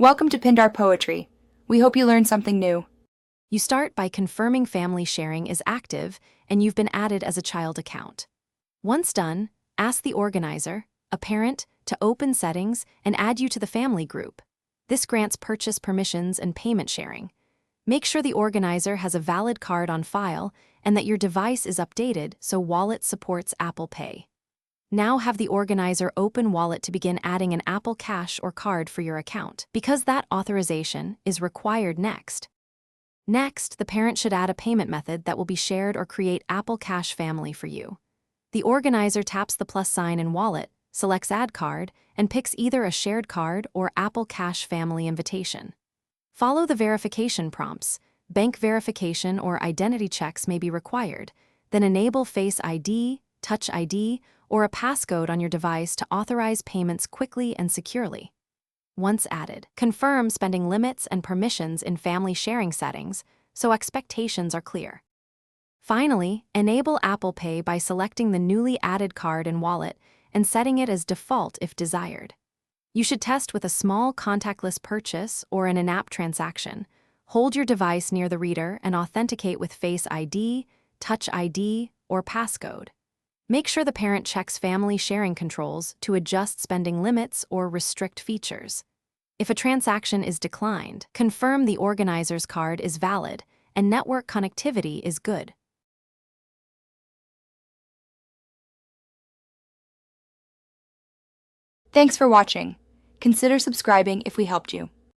Welcome to Pindar Poetry. We hope you learned something new. You start by confirming family sharing is active and you've been added as a child account. Once done, ask the organizer, a parent, to open settings and add you to the family group. This grants purchase permissions and payment sharing. Make sure the organizer has a valid card on file and that your device is updated so Wallet supports Apple Pay. Now have the organizer open Wallet to begin adding an Apple Cash or card for your account, because that authorization is required next. Next, the parent should add a payment method that will be shared or create Apple Cash Family for you. The organizer taps the plus sign in Wallet, selects Add Card, and picks either a shared card or Apple Cash Family invitation. Follow the verification prompts. Bank verification or identity checks may be required. Then enable Face ID, Touch ID, or a passcode on your device to authorize payments quickly and securely. Once added, confirm spending limits and permissions in family sharing settings so expectations are clear. Finally, enable Apple Pay by selecting the newly added card in Wallet and setting it as default if desired. You should test with a small contactless purchase or an in-app transaction. Hold your device near the reader and authenticate with Face ID, Touch ID, or passcode. Make sure the parent checks family sharing controls to adjust spending limits or restrict features. If a transaction is declined, confirm the organizer's card is valid and network connectivity is good. Thanks for watching. Consider subscribing if we helped you.